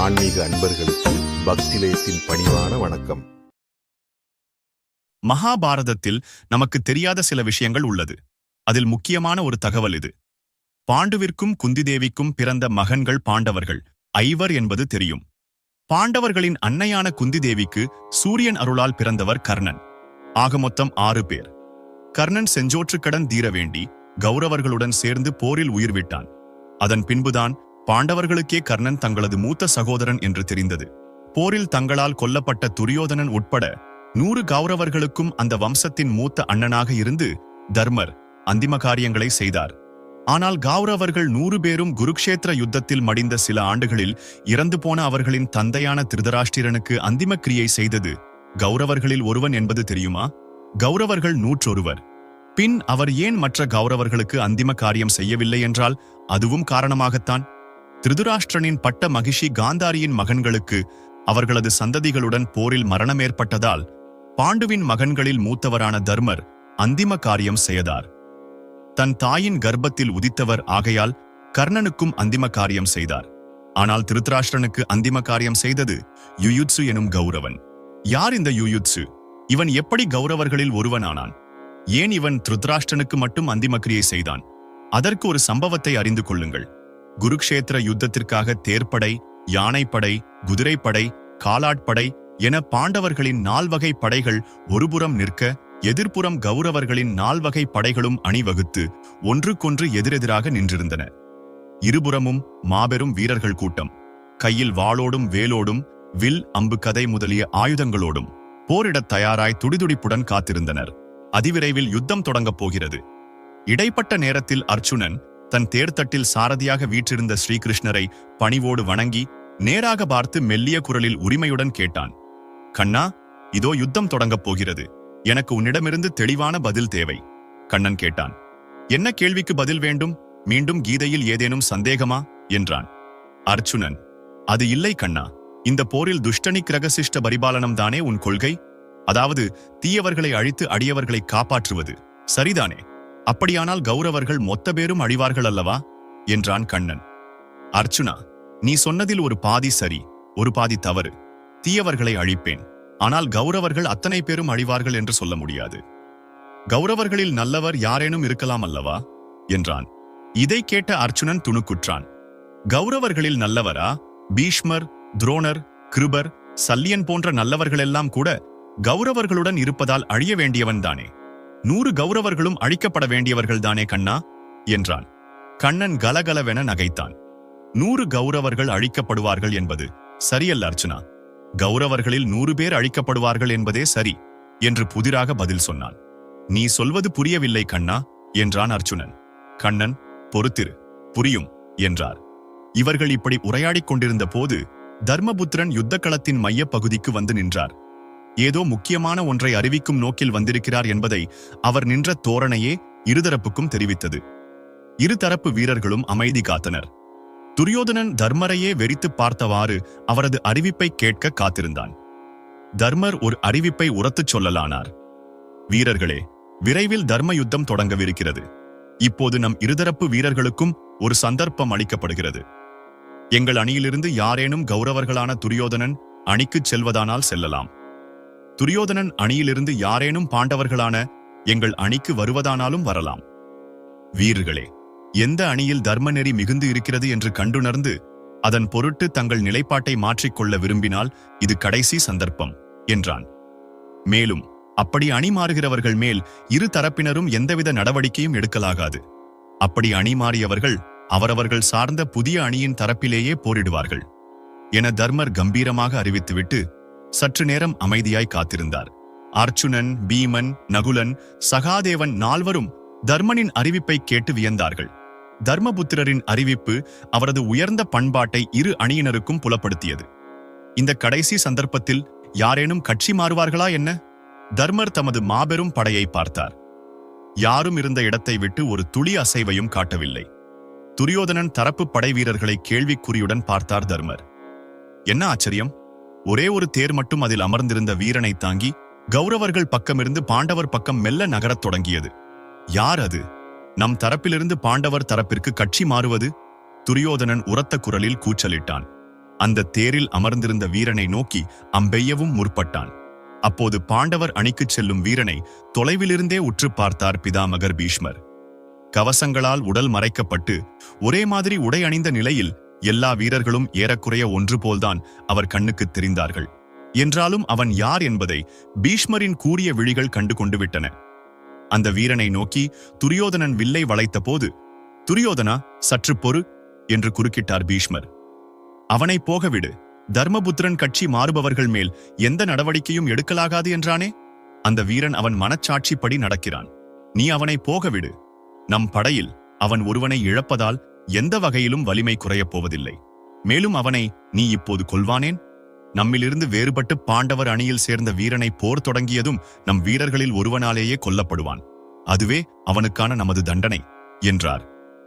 ஆன்மீக அன்பர்களுக்கு பக்திலயத்தின் பணிவான வணக்கம். மகாபாரதத்தில் நமக்கு தெரியாத சில விஷயங்கள் உள்ளது. அதில் முக்கியமான ஒரு தகவல் இது. பாண்டுவிற்கும் குந்திதேவிக்கும் பிறந்த மகன்கள் பாண்டவர்கள் ஐவர் என்பது தெரியும். பாண்டவர்களின் அன்னையான குந்திதேவிக்கு சூரியன் அருளால் பிறந்தவர் கர்ணன். ஆக மொத்தம் 6 பேர். கர்ணன் செஞ்சோற்றுக்கடன் தீர வேண்டி கௌரவர்களுடன் சேர்ந்து போரில் உயிர் விட்டான். அதன் பின்புதான் பாண்டவர்களுக்கே கர்ணன் தங்களது மூத்த சகோதரன் என்று தெரிந்தது. போரில் தங்களால் கொல்லப்பட்ட துரியோதனன் உட்பட 100 கௌரவர்களுக்கும் அந்த வம்சத்தின் மூத்த அண்ணனாக இருந்து தர்மர் அந்திம காரியங்களை செய்தார். ஆனால் கௌரவர்கள் 100 பேரும் குருக்ஷேத்திர யுத்தத்தில் மடிந்த சில ஆண்டுகளில் இறந்து போன அவர்களின் தந்தையான திருதராஷ்டிரனுக்கு அந்திம கிரியை செய்தது கௌரவர்களில் ஒருவன் என்பது தெரியுமா? கௌரவர்கள் 101. பின் அவர் ஏன் மற்ற கௌரவர்களுக்கு அந்திம காரியம் செய்யவில்லை என்றால் அதுவும் காரணமாகத்தான். திருதராஷ்டிரனின் பட்ட மகிஷி காந்தாரியின் மகன்களுக்கு அவர்களது சந்ததிகளுடன் போரில் மரணம் ஏற்பட்டதால் பாண்டுவின் மகன்களில் மூத்தவரான தர்மர் அந்திம காரியம் செய்தார். தன் தாயின் கர்ப்பத்தில் உதித்தவர் ஆகையால் கர்ணனுக்கும் அந்திம காரியம் செய்தார். ஆனால் திருதராஷ்டிரனுக்கு அந்திம காரியம் செய்தது யுயுத்சு எனும் கௌரவன். யார் இந்த யுயுத்சு? இவன் எப்படி கௌரவர்களில் ஒருவனானான்? ஏன் இவன் திருதராஷ்டிரனுக்கு மட்டும் அந்திம கிரியை செய்தான்? அதற்கு ஒரு சம்பவத்தை அறிந்து கொள்ளுங்கள். குருக்ஷேத்திர யுத்தத்திற்காக தேர்ப்படை, யானைப்படை, குதிரைப்படை, காலாட்படை என பாண்டவர்களின் 4 வகை படைகள் ஒருபுறம் நிற்க, எதிர்ப்புறம் கௌரவர்களின் 4 வகை படைகளும் அணிவகுத்து ஒன்றுக்கொன்று எதிரெதிராக நின்றிருந்தன. இருபுறமும் மாபெரும் வீரர்கள் கூட்டம், கையில் வாளோடும் வேலோடும் வில் அம்பு கதை முதலிய ஆயுதங்களோடும் போரிடத் தயாராய் துடிதுடிப்புடன் காத்திருந்தனர். அதிவிரைவில் யுத்தம் தொடங்கப் போகிறது. இடைப்பட்ட நேரத்தில் அர்ச்சுனன் தன் தேர்தட்டில் சாரதியாக வீற்றிருந்த ஸ்ரீகிருஷ்ணரை பணிவோடு வணங்கி நேராக பார்த்து மெல்லிய குரலில் உரிமையுடன் கேட்டான். கண்ணா, இதோ யுத்தம் தொடங்கப் போகிறது. எனக்கு உன்னிடமிருந்து தெளிவான பதில் தேவை. கண்ணன் கேட்டான். என்ன கேள்விக்கு பதில் வேண்டும்? மீண்டும் கீதையில் ஏதேனும் சந்தேகமா என்றான். அர்ச்சுனன், அது இல்லை கண்ணா. இந்த போரில் துஷ்டனி கிரகசிஷ்ட பரிபாலனம் தானே உன் கொள்கை? அதாவது தீயவர்களை அழித்து அடியவர்களை காப்பாற்றுவது, சரிதானே? அப்படியானால் கௌரவர்கள் மொத்த பேரும் அழிவார்கள் அல்லவா என்றான் கண்ணன். அர்ச்சுனா, நீ சொன்னதில் ஒரு பாதி சரி, ஒரு பாதி தவறு. தீயவர்களை அழிப்பேன், ஆனால் கௌரவர்கள் அத்தனை பேரும் அழிவார்கள் என்று சொல்ல முடியாது. கௌரவர்களில் நல்லவர் யாரேனும் இருக்கலாம் அல்லவா என்றான். இதை கேட்ட அர்ச்சுனன் துணுக்குற்றான். கௌரவர்களில் நல்லவரா? பீஷ்மர், துரோணர், கிருபர், சல்லியன் போன்ற நல்லவர்களெல்லாம் கூட கௌரவர்களுடன் இருப்பதால் அழிய வேண்டியவன் தானே. 100 கௌரவர்களும் அழிக்கப்பட வேண்டியவர்கள் தானே கண்ணா என்றான். கண்ணன் கலகலவென நகைத்தான். 100 கௌரவர்கள் அழிக்கப்படுவார்கள் என்பது சரியல்ல அர்ச்சுனா. கௌரவர்களில் 100 பேர் அழிக்கப்படுவார்கள் என்பதே சரி என்று புதிராக பதில் சொன்னான். நீ சொல்வது புரியவில்லை கண்ணா என்றான் அர்ச்சுனன். கண்ணன், பொறுத்திரு, புரியும் என்றார். இவர்கள் இப்படி உரையாடிக் கொண்டிருந்த போது தர்மபுத்திரன் யுத்தக்களத்தின் மையப் பகுதிக்கு வந்து நின்றார். ஏதோ முக்கியமான ஒன்றை அறிவிக்கும் நோக்கில் வந்திருக்கிறார் என்பதை அவர் நின்ற தோரணையே இருதரப்புக்கும் தெரிவித்தது. இருதரப்பு வீரர்களும் அமைதி காத்தனர். துரியோதனன் தர்மரையே வெறித்து பார்த்தவாறு அவரது அறிவிப்பை கேட்க காத்திருந்தான். தர்மர் ஒரு அறிவிப்பை உரத்துச் சொல்லலானார். வீரர்களே, விரைவில் தர்ம யுத்தம் தொடங்கவிருக்கிறது. இப்போது நம் இருதரப்பு வீரர்களுக்கும் ஒரு சந்தர்ப்பம் அளிக்கப்படுகிறது. எங்கள் அணியிலிருந்து யாரேனும் கௌரவர்களான துரியோதனன் அணிக்குச் செல்வதானால் செல்லலாம். துரியோதனன் அணியிலிருந்து யாரேனும் பாண்டவர்களான எங்கள் அணிக்கு வருவதானாலும் வரலாம். வீரர்களே, எந்த அணியில் தர்மநெறி மிகுந்து இருக்கிறது என்று கண்டுணர்ந்து அதன் பொருட்டு தங்கள் நிலைப்பாட்டை மாற்றிக்கொள்ள விரும்பினால் இது கடைசி சந்தர்ப்பம் என்றான். மேலும் அப்படி அணி மாறுகிறவர்கள் மேல் இரு தரப்பினரும் எந்தவித நடவடிக்கையும் எடுக்கலாகாது. அப்படி அணி மாறியவர்கள் அவரவர்கள் சார்ந்த புதிய அணியின் தரப்பிலேயே போரிடுவார்கள் என தர்மர் கம்பீரமாக அறிவித்துவிட்டு சற்று நேரம் அமைதியாய் காத்திருந்தார். அர்ச்சுனன், பீமன், நகுலன், சகாதேவன் 4வரும் தர்மனின் அறிவிப்பை கேட்டு வியந்தார்கள். தர்மபுத்திரரின் அறிவிப்பு அவரது உயர்ந்த பண்பாட்டை இரு அணியினருக்கும் புலப்படுத்தியது. இந்த கடைசி சந்தர்ப்பத்தில் யாரேனும் கட்சி மாறுவார்களா என்ன? தர்மர் தமது மாபெரும் படையை பார்த்தார். யாரும் இருந்த இடத்தை விட்டு ஒரு துளி அசைவையும் காட்டவில்லை. துரியோதனன் தரப்பு படை வீரர்களை கேள்விக்குறியுடன் பார்த்தார் தர்மர். என்ன ஆச்சரியம்! ஒரே ஒரு தேர் மட்டும் அதில் அமர்ந்திருந்த வீரனை தாங்கி கௌரவர்கள் பக்கமிருந்து பாண்டவர் பக்கம் மெல்ல நகரத் தொடங்கியது. யார் அது? நம் தரப்பிலிருந்து பாண்டவர் தரப்பிற்கு கட்சி மாறுவது? துரியோதனன் உரத்த குரலில் கூச்சலிட்டான். அந்த தேரில் அமர்ந்திருந்த வீரனை நோக்கி அம்பெய்யவும் முற்பட்டான். அப்போது பாண்டவர் அணிக்குச் செல்லும் வீரனை தொலைவிலிருந்தே உற்று பார்த்தார் பிதாமகர் பீஷ்மர். கவசங்களால் உடல் மறைக்கப்பட்டு ஒரே மாதிரி உடை அணிந்த நிலையில் எல்லா வீரர்களும் ஏறக்குறைய ஒன்று போல்தான் அவர் கண்ணுக்கு தெரிந்தார்கள். என்றாலும் அவன் யார் என்பதை பீஷ்மரின் கூரிய விழிகள் கண்டு கொண்டு விட்டன. அந்த வீரனை நோக்கி துரியோதனன் வில்லை வளைத்த போது, "துரியோதனா, சற்று பொறு" என்று குறுக்கிட்டார் பீஷ்மர். "அவனை போகவிடு. தர்மபுத்திரன் கட்சி மாறுபவர்கள் மேல் எந்த நடவடிக்கையும் எடுக்கலாகாது என்றானே. அந்த வீரன் அவன் மனச்சாட்சிப்படி நடக்கிறான். நீ அவனை போகவிடு. நம் படையில் அவன் ஒருவனை இழப்பதால் எந்த வகையிலும் வலிமை குறையப் போவதில்லை. மேலும் அவனை நீ இப்போது கொல்வானேன்? நம்மிலிருந்து வேறுபட்டு பாண்டவர் அணியில் சேர்ந்த வீரனை போர் தொடங்கியதும் நம் வீரர்களில் ஒருவனாலேயே கொல்லப்படுவான். அதுவே அவனுக்கான நமது தண்டனை" என்றார்.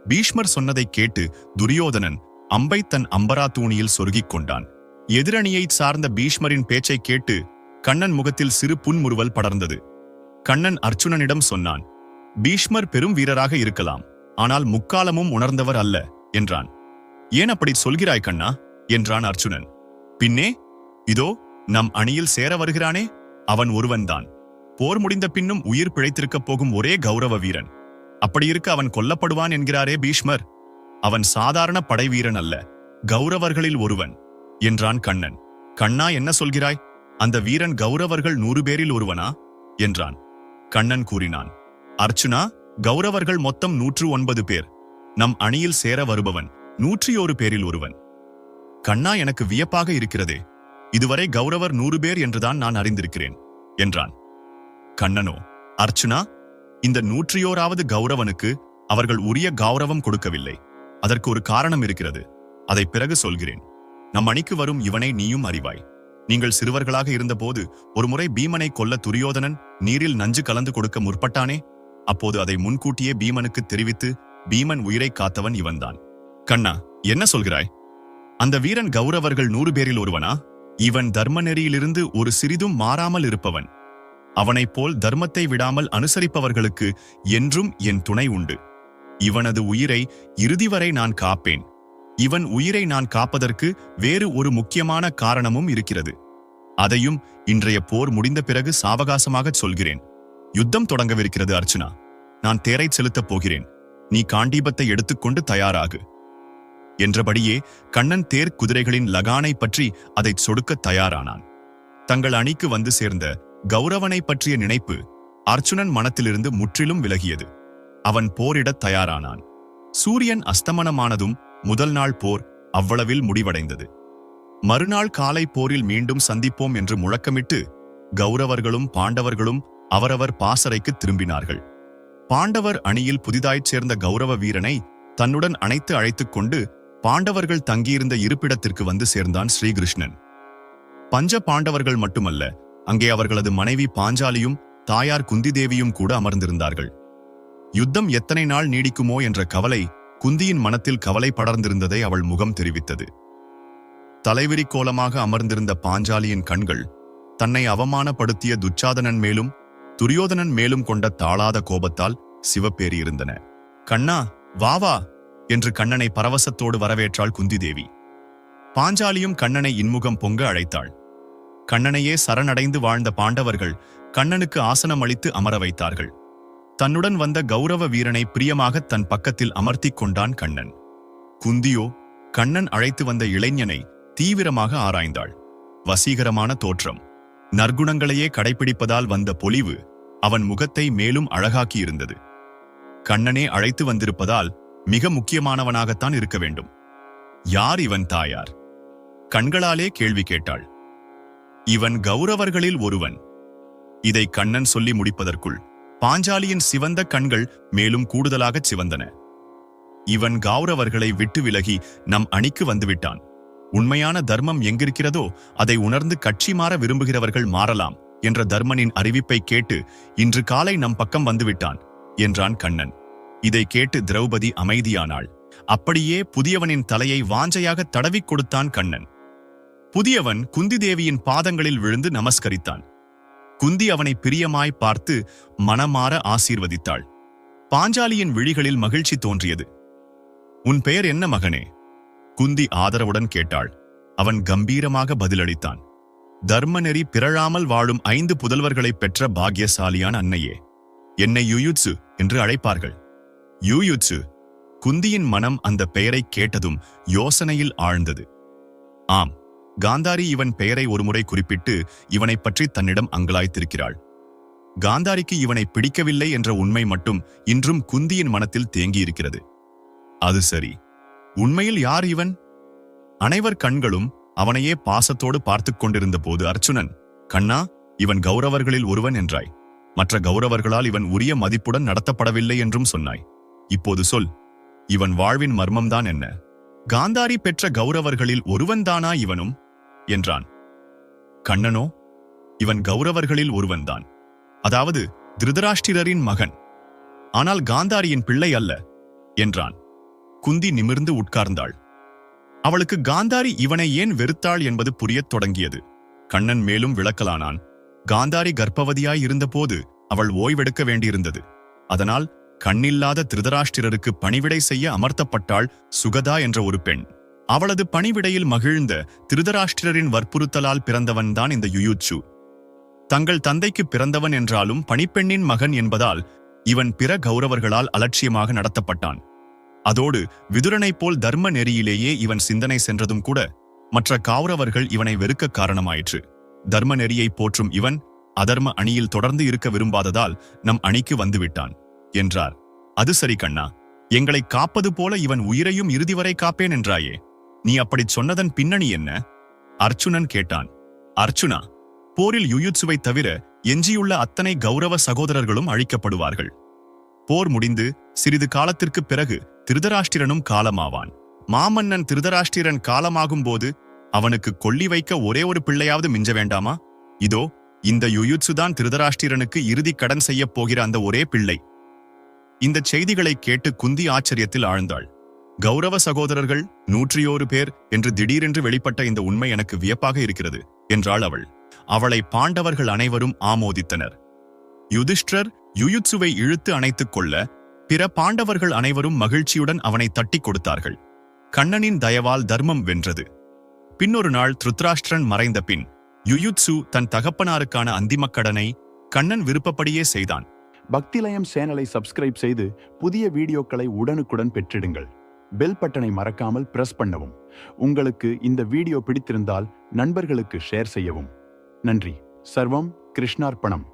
பீஷ்மர் சொன்னதைக் கேட்டு துரியோதனன் அம்பை தன் அம்பரா தூணியில் சொருகிக் கொண்டான். எதிரணியைச் சார்ந்த பீஷ்மரின் பேச்சைக் கேட்டு கண்ணன் முகத்தில் சிறு புன்முறுவல் படர்ந்தது. கண்ணன் அர்ச்சுனனிடம் சொன்னான், "பீஷ்மர் பெரும் வீரராக இருக்கலாம், ஆனால் முக்காலமும் உணர்ந்தவர் அல்ல" என்றான். "ஏன் அப்படி சொல்கிறாய் கண்ணா?" என்றான் அர்ச்சுனன். "பின்னே இதோ நம் அணியில் சேர வருகிறானே, அவன் ஒருவன்தான். போர் முடிந்த பின்னும் உயிர் பிழைத்திருக்கப் போகும் ஒரே கௌரவ வீரன். அப்படியிருக்க அவன் கொல்லப்படுவான் என்கிறாரே பீஷ்மர். அவன் சாதாரண படை வீரன் அல்ல, கௌரவர்களில் ஒருவன்" என்றான் கண்ணன். "கண்ணா, என்ன சொல்கிறாய்? அந்த வீரன் கௌரவர்கள் 100 பேரில் ஒருவனா?" என்றான். கண்ணன் கூறினான், "அர்ச்சுனா, கௌரவர்கள் மொத்தம் 109 பேர். நம் அணியில் சேர வருபவன் 101 பேரில் ஒருவன்." "கண்ணா, எனக்கு வியப்பாக இருக்கிறதே. இதுவரை கௌரவர் 100 பேர் என்றுதான் நான் அறிந்திருக்கிறேன்" என்றான். கண்ணனோ, "அர்ச்சுனா, இந்த 101வது கௌரவனுக்கு அவர்கள் உரிய கௌரவம் கொடுக்கவில்லை. அதற்கு ஒரு காரணம் இருக்கிறது. அதை பிறகு சொல்கிறேன். நம் அணிக்கு வரும் இவனை நீயும் அறிவாய். நீங்கள் சிறுவர்களாக இருந்தபோது ஒருமுறை பீமனை கொல்ல துரியோதனன் நீரில் நஞ்சு கலந்து கொடுக்க முற்பட்டானே. அப்போது அதை முன்கூட்டியே பீமனுக்கு தெரிவித்து பீமன் உயிரை காத்தவன் இவன்தான்." "கண்ணா, என்ன சொல்கிறாய்? அந்த வீரன் கௌரவர்கள் 100 பேரில் ஒருவனா? இவன் தர்ம நெறியிலிருந்து ஒரு சிறிதும் மாறாமல் இருப்பவன். அவனைப் போல் தர்மத்தை விடாமல் அனுசரிப்பவர்களுக்கு என்றும் என் துணை உண்டு. இவனது உயிரை இறுதி வரை நான் காப்பேன். இவன் உயிரை நான் காப்பதற்கு வேறு ஒரு முக்கியமான காரணமும் இருக்கிறது. அதையும் இன்றைய போர் முடிந்த பிறகு சாவகாசமாகச் சொல்கிறேன். யுத்தம் தொடங்கவிருக்கிறது அர்ச்சுனா. நான் தேரைச் செலுத்தப் போகிறேன். நீ காண்டீபத்தை எடுத்துக்கொண்டு தயாராகு" என்றபடியே கண்ணன் தேர் குதிரைகளின் லகானை பற்றி அதைச் சொடுக்கத் தயாரானான். தங்கள் அணிக்கு வந்து சேர்ந்த கௌரவனை பற்றிய நினைப்பு அர்ச்சுனன் மனத்திலிருந்து முற்றிலும் விலகியது. அவன் போரிடத் தயாரானான். சூரியன் அஸ்தமனமானதும் முதல் நாள் போர் அவ்வளவில் முடிவடைந்தது. மறுநாள் காலை போரில் மீண்டும் சந்திப்போம் என்று முழக்கமிட்டு கௌரவர்களும் பாண்டவர்களும் அவரவர் பாசறைக்கு திரும்பினார்கள். பாண்டவர் அணியில் புதிதாய்ச் சேர்ந்த கௌரவ வீரனை தன்னுடன் அழைத்துக் கொண்டு பாண்டவர்கள் தங்கியிருந்த இருப்பிடத்திற்கு வந்து சேர்ந்தான் ஸ்ரீகிருஷ்ணன். பஞ்ச பாண்டவர்கள் மட்டுமல்ல, அங்கே அவர்களது மனைவி பாஞ்சாலியும் தாயார் குந்திதேவியும் கூட அமர்ந்திருந்தார்கள். யுத்தம் எத்தனை நாள் நீடிக்குமோ என்ற கவலை குந்தியின் மனத்தில் கவலை படர்ந்திருந்ததை அவள் முகம் தெரிவித்தது. தலைவிரி கோலமாக அமர்ந்திருந்த பாஞ்சாலியின் கண்கள் தன்னை அவமானப்படுத்திய துச்சாதனன் மேலும் துரியோதனன் மேலும் கொண்ட தாளாத கோபத்தால் சிவப்பேறியிருந்தன. "கண்ணா, வா வா" என்று கண்ணனை பரவசத்தோடு வரவேற்றாள் குந்திதேவி. பாஞ்சாலியும் கண்ணனை இன்முகம் பொங்க அழைத்தாள். கண்ணனையே சரணடைந்து வாழ்ந்த பாண்டவர்கள் கண்ணனுக்கு ஆசனம் அளித்து அமர வைத்தார்கள். தன்னுடன் வந்த கௌரவ வீரனை பிரியமாக தன் பக்கத்தில் அமர்த்திக் கொண்டான் கண்ணன். குந்தியோ கண்ணன் அழைத்து வந்த இளைஞனை தீவிரமாக ஆராய்ந்தாள். வசீகரமான தோற்றம், நற்குணங்களையே கடைபிடிப்பதால் வந்த பொலிவு அவன் முகத்தை மேலும் அழகாக்கியிருந்தது. கண்ணனே அழைத்து வந்திருப்பதால் மிக முக்கியமானவனாகத்தான் இருக்க வேண்டும். யார் இவன் தாயார்? கண்களாலே கேள்வி கேட்டாள். "இவன் கௌரவர்களில் ஒருவன்." இதை கண்ணன் சொல்லி முடிப்பதற்குள் பாஞ்சாலியின் சிவந்த கண்கள் மேலும் கூடுதலாகச் சிவந்தன. "இவன் கௌரவர்களை விட்டு விலகி நம் அணிக்கு வந்துவிட்டான். உண்மையான தர்மம் எங்கிருக்கிறதோ அதை உணர்ந்து கட்சி மாற விரும்புகிறவர்கள் மாறலாம் என்ற தர்மனின் அறிவிப்பை கேட்டு இன்று காலை நம் பக்கம் வந்துவிட்டான்" என்றான் கண்ணன். இதை கேட்டு திரௌபதி அமைதியானாள். அப்படியே புதியவனின் தலையை வாஞ்சையாக தடவிக் கொடுத்தான் கண்ணன். புதியவன் குந்திதேவியின் பாதங்களில் விழுந்து நமஸ்கரித்தான். குந்தி அவனை பிரியமாய் பார்த்து மனமாற ஆசீர்வதித்தாள். பாஞ்சாலியின் விழிகளில் மகிழ்ச்சி தோன்றியது. "உன் பெயர் என்ன மகனே?" குந்தி ஆதரவுடன் கேட்டாள். அவன் கம்பீரமாக பதிலளித்தான். தர்மநெறி பிறழாமல் வாழும் 5 புதல்வர்களைப் பெற்ற பாக்கியசாலியான அன்னையே, என்னை யுயுட்சு என்று அழைப்பார்கள். யுயுட்சு. குந்தியின் மனம் அந்த பெயரைக் கேட்டதும் யோசனையில் ஆழ்ந்தது. ஆம், காந்தாரி இவன் பெயரை ஒருமுறை குறிப்பிட்டு இவனைப் பற்றி தன்னிடம் அங்கலாய்த்திருக்கிறாள். காந்தாரிக்கு இவனை பிடிக்கவில்லை என்ற உண்மை மட்டும் இன்றும் குந்தியின் மனத்தில் தேங்கியிருக்கிறது. அது சரி, உண்மையில் யார் இவன்? அனைவர் கண்களும் அவனையே பாசத்தோடு பார்த்துக் கொண்டிருந்த போது அர்ச்சுனன், கண்ணா, இவன் கௌரவர்களில் ஒருவன் என்றாய். மற்ற கௌரவர்களால் இவன் உரிய மதிப்புடன் நடத்தப்படவில்லை என்றும் சொன்னாய். இப்போது சொல், இவன் வாழ்வின் மர்மம்தான் என்ன? காந்தாரி பெற்ற கௌரவர்களில் ஒருவன்தானா இவனும் என்றான். கண்ணனோ, இவன் கௌரவர்களில் ஒருவன்தான். அதாவது திருதராஷ்டிரரின் மகன். ஆனால் காந்தாரியின் பிள்ளை அல்ல என்றான். குந்தி நிமிர்ந்து உட்கார்ந்தாள். அவளுக்கு காந்தாரி இவனை ஏன் வெறுத்தாள் என்பது புரியத் தொடங்கியது. கண்ணன் மேலும் விளக்கலானான். காந்தாரி கர்ப்பவதியாய் இருந்தபோது அவள் ஓய்வெடுக்க வேண்டியிருந்தது. அதனால் கண்ணில்லாத திருதராஷ்டிரருக்கு பணிவிடை செய்ய அமர்த்தப்பட்டாள் சுகதா என்ற ஒரு பெண். அவளது பணிவிடையில் மகிழ்ந்த திருதராஷ்டிரரின் வற்புறுத்தலால் பிறந்தவன்தான் இந்த யுயுட்சு. தங்கள் தந்தைக்கு பிறந்தவன் என்றாலும் பணிப்பெண்ணின் மகன் என்பதால் இவன் பிற கௌரவர்களால் அலட்சியமாக நடத்தப்பட்டான். அதோடு விதுரனைப் போல் தர்ம நெறியிலேயே இவன் சிந்தனை சென்றதும் கூட மற்ற கௌரவர்கள் இவனை வெறுக்க காரணமாயிற்று. தர்ம நெறியை போற்றும் இவன் அதர்ம அணியில் தொடர்ந்து இருக்க விரும்பாததால் நம் அணிக்கு வந்துவிட்டான் என்றார். அது சரி கண்ணா, எங்களை காப்பது போல இவன் உயிரையும் இறுதி வரை காப்பேன் என்றாயே, நீ அப்படிச் சொன்னதன் பின்னணி என்ன? அர்ச்சுனன் கேட்டான். அர்ச்சுனா, போரில் யுயுட்சுவை தவிர எஞ்சியுள்ள அத்தனை கௌரவ சகோதரர்களும் அழிக்கப்படுவார்கள். போர் முடிந்து சிறிது காலத்திற்குப் பிறகு திருதராஷ்டிரனும் காலமாவான். மாமன்னன் திருதராஷ்டிரன் காலமாகும் போது அவனுக்கு கொல்லி வைக்க ஒரே ஒரு பிள்ளையாவது மிஞ்ச வேண்டாமா? இதோ இந்த யுயுட்சுதான் திருதராஷ்டிரனுக்கு இறுதி கடன் செய்யப் போகிற அந்த ஒரே பிள்ளை. இந்த செய்திகளை கேட்டு குந்தி ஆச்சரியத்தில் ஆழ்ந்தாள். கௌரவ சகோதரர்கள் 101 பேர் என்று திடீரென்று வெளிப்பட்ட இந்த உண்மை எனக்கு வியப்பாக இருக்கிறது என்றாள் அவள். அவளை பாண்டவர்கள் அனைவரும் ஆமோதித்தனர். யுதிஷ்டிரர் யுயுட்சுவை இழுத்து அணைத்துக் கொள்ள பிற பாண்டவர்கள் அனைவரும் மகிழ்ச்சியுடன் அவனை தட்டிக் கொடுத்தார்கள். கண்ணனின் தயவால் தர்மம் வென்றது. பின்னொரு நாள் திருதராஷ்டிரன் மறைந்த பின் யுயுட்சு தன் தகப்பனாருக்கான அந்திமக் கடனை கண்ணன் விருப்பப்படியே செய்தான். பக்திலயம் சேனலை சப்ஸ்கிரைப் செய்து புதிய வீடியோக்களை உடனுக்குடன் பெற்றிடுங்கள். பெல் பட்டனை மறக்காமல் பிரஸ் பண்ணவும். உங்களுக்கு இந்த வீடியோ பிடித்திருந்தால் நண்பர்களுக்கு ஷேர் செய்யவும். நன்றி. சர்வம் கிருஷ்ணார்ப்பணம்.